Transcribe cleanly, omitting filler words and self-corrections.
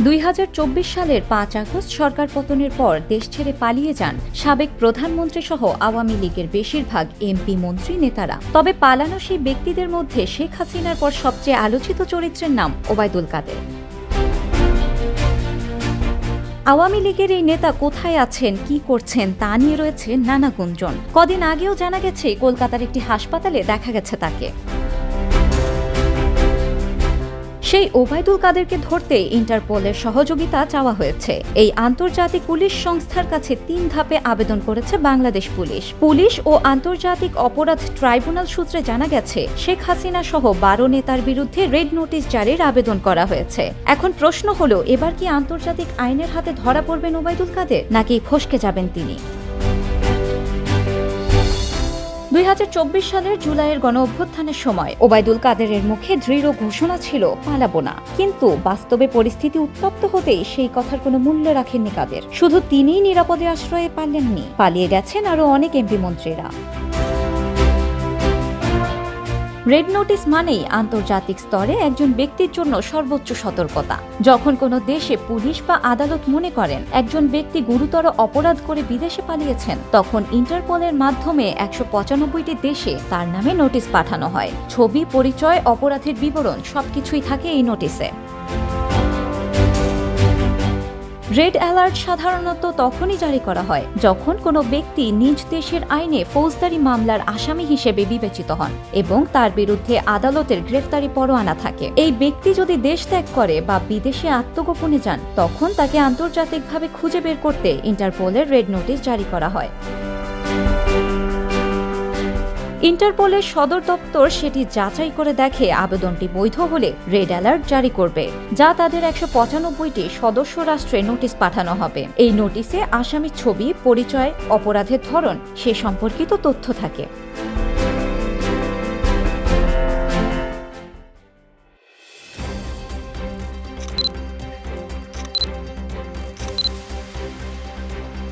2024 সালের 5 আগস্ট সরকার পতনের পর দেশ ছেড়ে পালিয়ে যান সাবেক প্রধানমন্ত্রী সহ আওয়ামী লীগের বেশিরভাগ এমপি মন্ত্রী নেতারা। তবে পালানো সেই ব্যক্তিদের মধ্যে শেখ হাসিনার পর সবচেয়ে আলোচিত চরিত্রের নাম ওবায়দুল কাদের। আওয়ামী লীগের এই নেতা কোথায় আছেন, কি করছেন তা নিয়ে রয়েছে নানা গুঞ্জন। কদিন আগেও জানা গেছে কলকাতার একটি হাসপাতালে দেখা গেছে তাকে। সেই ওবায়দুল কাদেরকে ধরতে ইন্টারপোলের সহযোগিতা চাওয়া হয়েছে। এই আন্তর্জাতিক পুলিশ সংস্থার কাছে 3 ধাপে আবেদন করেছে বাংলাদেশ পুলিশ ও আন্তর্জাতিক অপরাধ ট্রাইব্যুনাল সূত্রে জানা গেছে শেখ হাসিনা সহ 12 নেতার বিরুদ্ধে রেড নোটিশ জারির আবেদন করা হয়েছে। এখন প্রশ্ন হলো, এবার কি আন্তর্জাতিক আইনের হাতে ধরা পড়বেন ওবায়দুল কাদের, নাকি ফসকে যাবেন তিনি? 2024 সালের জুলাইয়ের গণঅভ্যুত্থানের সময় ওবায়দুল কাদেরের মুখে দৃঢ় ঘোষণা ছিল পালাবো না, কিন্তু বাস্তবে পরিস্থিতি উত্তপ্ত হতেই সেই কথার কোনো মূল্য রাখেননি কাদের। শুধু তিনিই নিরাপদে আশ্রয়ে পারলেননি, পালিয়ে গেছেন আরও অনেক এমপি মন্ত্রীরা। রেড নোটিশ মানেই আন্তর্জাতিক স্তরে একজন ব্যক্তির জন্য সর্বোচ্চ সতর্কতা। যখন কোনো দেশে পুলিশ বা আদালত মনে করেন একজন ব্যক্তি গুরুতর অপরাধ করে বিদেশে পালিয়েছেন, তখন ইন্টারপোলের মাধ্যমে 195টি দেশে তার নামে নোটিশ পাঠানো হয়। ছবি, পরিচয়, অপরাধের বিবরণ সবকিছুই থাকে এই নোটিশে। রেড অ্যালার্ট সাধারণত তখনই জারি করা হয় যখন কোনো ব্যক্তি নিজ দেশের আইনে ফৌজদারি মামলার আসামি হিসেবে বিবেচিত হন এবং তার বিরুদ্ধে আদালতের গ্রেফতারি পরোয়ানা থাকে। এই ব্যক্তি যদি দেশ ত্যাগ করে বা বিদেশে আত্মগোপনে যান, তখন তাকে আন্তর্জাতিকভাবে খুঁজে বের করতে ইন্টারপোলের রেড নোটিশ জারি করা হয়। ইন্টারপোলের সদর দপ্তর সেটি যাচাই করে দেখে আবেদনটি বৈধ হলে রেড অ্যালার্ট জারি করবে, যা তাদের 195টি সদস্য রাষ্ট্রে নোটিশ পাঠানো হবে। এই নোটিশে আসামির ছবি, পরিচয়, অপরাধের ধরন সে সম্পর্কিত তথ্য থাকে।